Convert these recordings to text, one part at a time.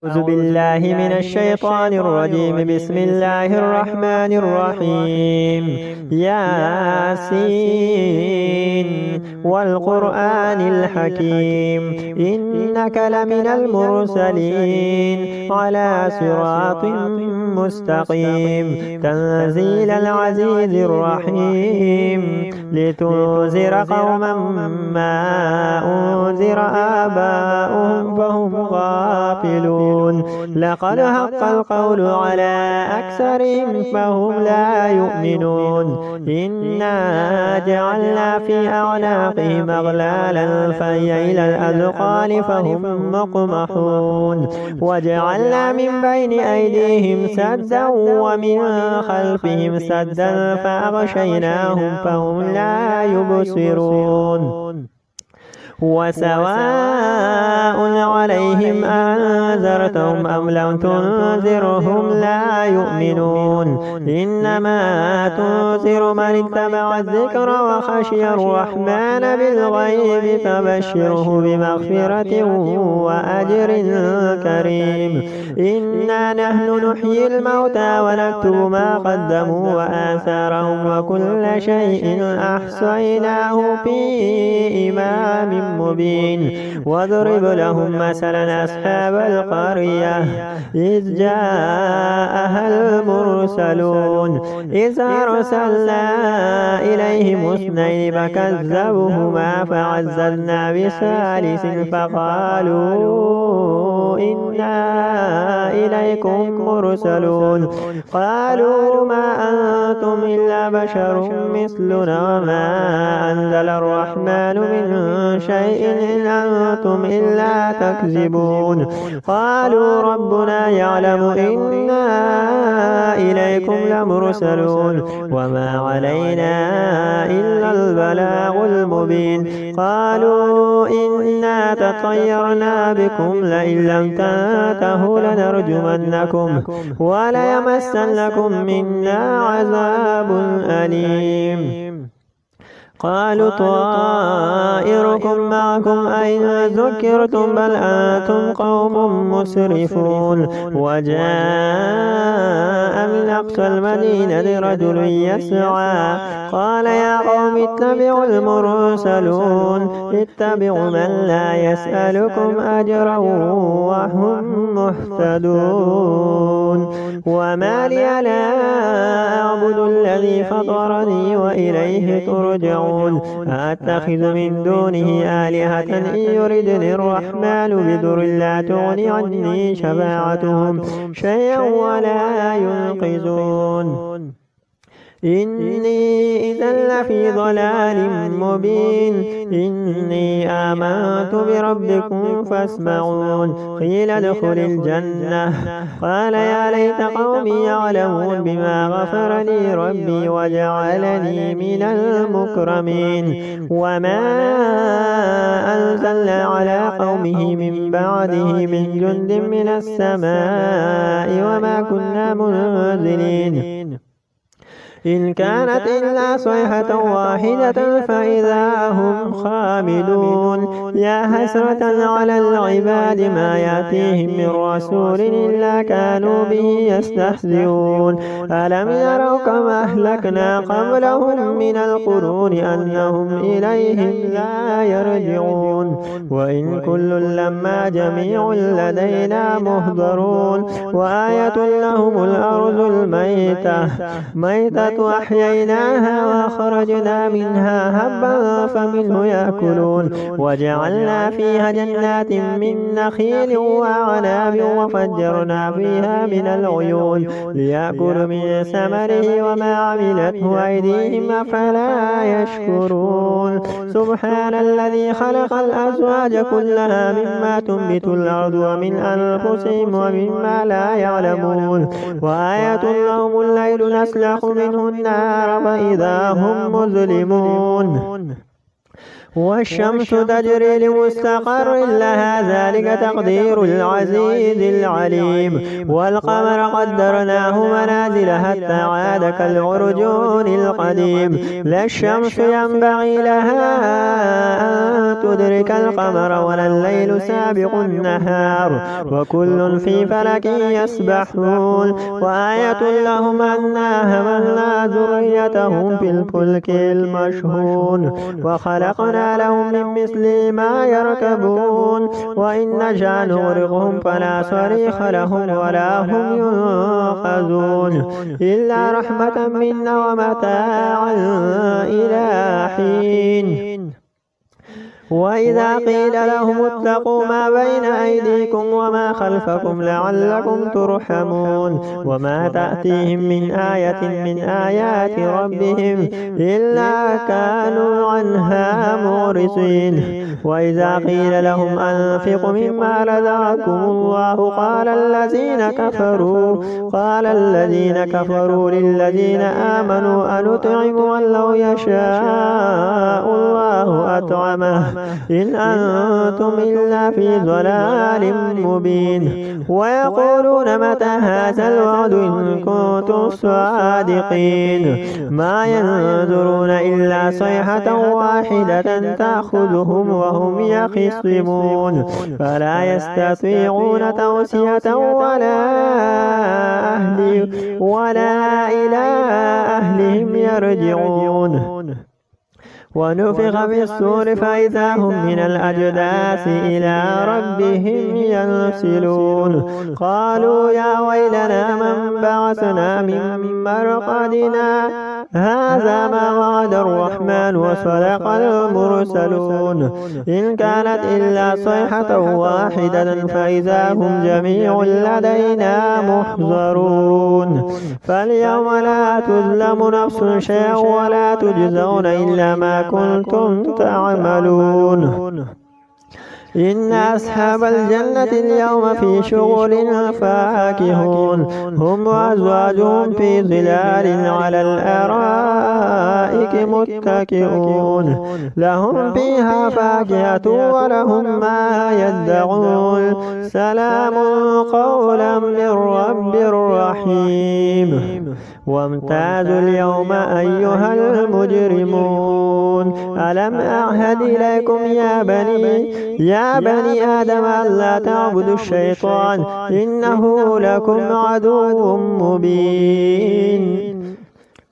أعوذ بالله من الشيطان الرجيم. بسم الله الرحمن الرحيم. ياسين والقرآن الحكيم إنك لمن المرسلين على صراط مستقيم تنزيل العزيز الرحيم لتنذر قوما ما أنذر آباؤهم فهم غافلون. لقد حق القول على أكثرهم فهم لا يؤمنون. إنا جعلنا في أعناقهم أغلالا فهي إلى الأذقان فهم مقمحون. وجعلنا من بين أيديهم سدا ومن خلفهم سدا فأغشيناهم فهم لا يبصرون. وسواء عليهم أنذرتهم أم لم تنذرهم لا يؤمنون. إنما تنذر من اتبع الذكر وخشي الرحمن بالغيب فبشره بمغفرة وأجر كريم. إنا نحن نحيي الموتى ونكتب ما قدموا وآثارهم وكل شيء أحصيناه في إمام مبين. واضرب لهم مثلا أصحاب القرية إذ جاءها المرسلون إذ أرسلنا إليهم اثنين فكذبوهما فعززنا بثالث فقالوا إنا إليكم مرسلون. قالوا ما أنتم إلا بشر مثلنا وما أنزل الرحمن من شيء إن أنتم إلا تكذبون. قالوا ربنا يعلم إنا إليكم لمرسلون وما علينا إلا البلاغ المبين. قالوا إنا تطيرنا بكم لئن لم تنتهوا لنرجمنكم وليمسنكم منا عذاب أليم. قالوا طائركم معكم أئن ذكرتم بل أنتم قوم مسرفون. وجاء من أقصى المدينة رجل يسعى قال يا قوم اتبعوا المرسلون اتبعوا من لا يسألكم أجرا وهم مهتدون. وما لي لا أعبد الذي فطرني وإليه ترجعون. أتخذ من دونه آلهة إن يردني الرحمن بضر لا تغني عني شفاعتهم شيئا ولا ينقذون. إني إذا لفي ضلال مبين. إني آمنت بربكم فاسمعون. قيل ادخل الجنة قال يا ليت قومي يعلمون بما غفر لي ربي وجعلني من المكرمين. وما أنزلنا على قومه من بعده من جند من السماء وما كنا منزلين. إن كانت إلا صيحة واحدة فإذا هم خامدون. يا حسرة على العباد ما يأتيهم من رسول إلا كانوا به يستهزئون. ألم يروا كما أهلكنا قبلهم من القرون أنهم إليهم لا يرجعون. وإن كل لما جميع لدينا مهضرون. وآية لهم الأرض الميتة وأحييناها وأخرجنا منها هبا فمنه يأكلون. وجعلنا فيها جنات من نخيل وأعناب وفجرنا فيها من العيون ليأكلوا من ثمره وما عملته أيديهم أفلا يشكرون. سبحان الذي خلق الأزواج كلها مما تنبت الأرض ومن أنفسهم ومما لا يعلمون. وآية لهم الليل نسلخ منه النار فإذا هم مظلمون. والشمس تجري لمستقر لها ذلك تقدير العزيز العليم. والقمر قدرناه منازل حتى عاد كالعرجون القديم. لا الشمس ينبغي لها أن تدرك القمر ولا الليل سابق النهار وكل في فلك يسبحون. وآية لهم أنا حملنا ذريتهم في الفلك المشحون وخلقنا لهم من مثل ما يركبون وإن نشأ نغرقهم فلا صريخ لهم ولا هم ينقذون إلا رحمة منا ومتاعا إلى حين. وإذا قيل لهم اتقوا ما بين أيديكم وما خلفكم لعلكم ترحمون وما تأتيهم من آية من آيات ربهم إلا كانوا عنها معرضين. وإذا قيل لهم أنفقوا مما رزقكم الله قال الذين كفروا للذين آمنوا أنطعم من لو يشاء الله أطعمه إن أنتم إلا في ضلال مبين. ويقولون متى هذا الوعد إن كنتم صادقين ما ينظرون إلا صيحة واحدة تأخذهم وهم يخصمون فلا يستطيعون توصية ولا إلى أهلهم يرجعون. ونفخ في الصور فإذا هم من الأجداث إلى ربهم ينسلون. قالوا يا ويلنا من بعثنا من مرقدنا هذا ما وعد الرحمن وصدق المرسلون إن كانت إلا صيحة واحدة فإذا هم جميع لدينا محضرون. فاليوم لا تظلم نفس شيئا ولا تجزون إلا ما كنتم تعملون. إن أصحاب الجنة اليوم في شغل فاكهون هم وأزواجهم في ظلال على الأرائك متكئون لهم فيها فاكهة ولهم ما يدعون سلام قولا من رب رحيم. وامتازوا اليوم أيها المجرمون ألم أعهد إليكم يا بني آدم ألا تعبدوا الشيطان إنه لكم عدو مبين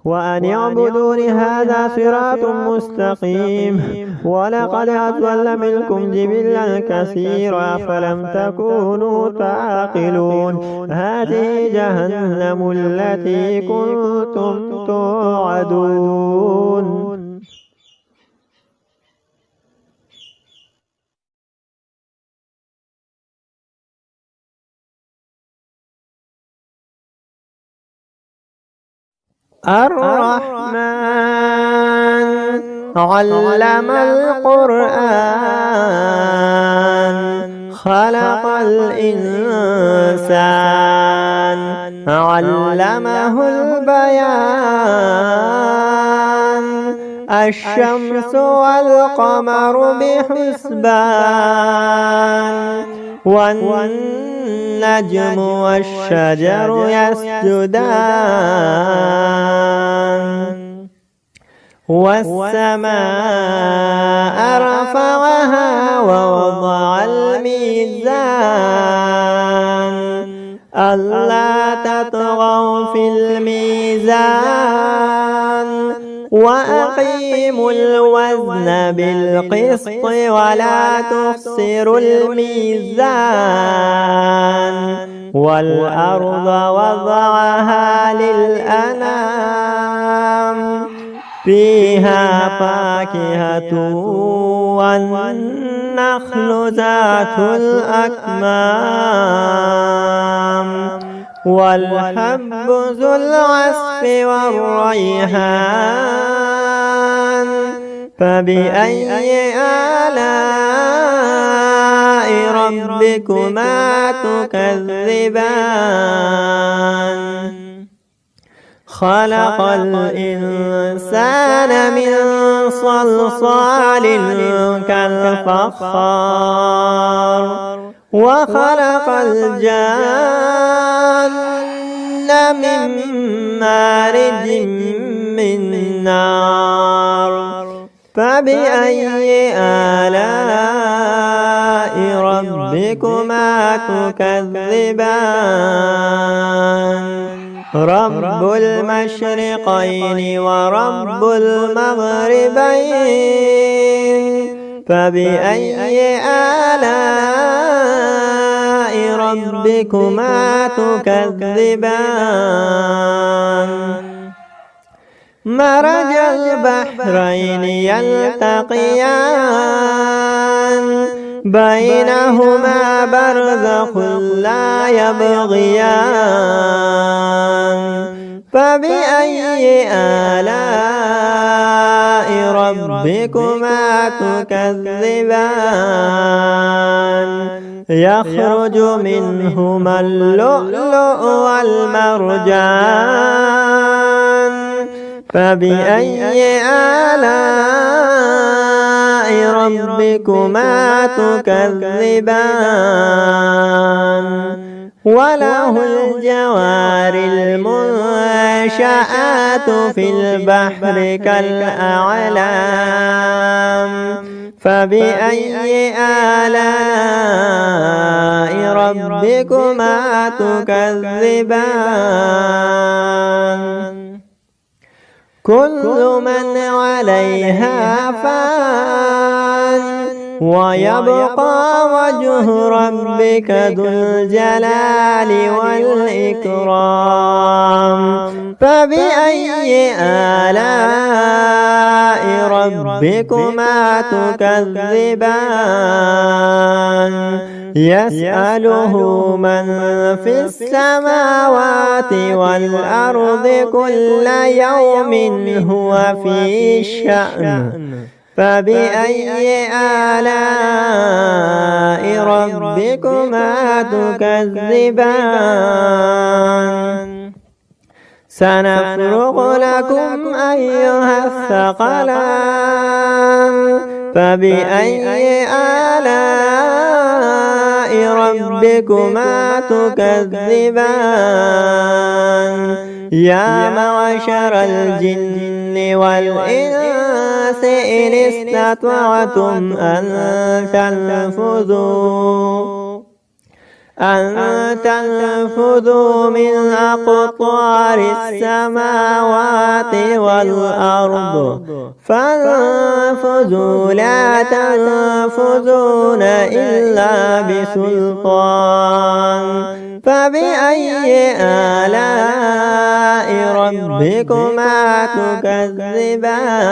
وأن اعبدون هذا صراط مستقيم. ولقد أضل منكم جبلا كثيرا فلم تكونوا تعقلون هذه جهنم التي كنتم توعدون. الرحمن علم القرآن خلق الإنسان علمه البيان الشمس والقمر بحسبان والنجم والشجر يسجدان والسماء رفعها ووضع الميزان ألا تطغوا في الميزان وأقيموا الوزن بالقسط ولا تخسروا الميزان والأرض وضعها للأنام فيها فاكهة والنخل ذات الأكمام والحب ذو العصف والريحان فبأي آلاء ربكما تكذبان خلق الإنسان من صلصال كالفخار وخلق الجن من مارج من نار فبأي آلاء ربكما تكذبان رب المشرقين ورب المغربين فبأي آلاء ربكما تكذبان مرج البحرين يلتقيان بينهما برزخ لا يبغيان فبأي آلاء ربكما تكذبان يخرج منهما اللؤلؤ والمرجان فبأي آلاء ربكما تكذبان وله الجوار المنشآت في البحر كالأعلام فبأي آلاء ربكما تكذبان كل من عليها فان ويبقى وجه ربك ذو الجلال والإكرام فبأي آلاء ربكما تكذبان يسأله من في السماوات والأرض كل يوم هو في شأن فبأي آلاء ربكما تكذبان سنفرغ لكم أيها الثقلان فبأي آلاء ربكما تكذبان يا معشر الجن والإنس إن استطعتم أن تنفذوا من أقطار السماوات والأرض فانفذوا لا تنفذون إلا بسلطان فبأي آلاء ربكما تكذبان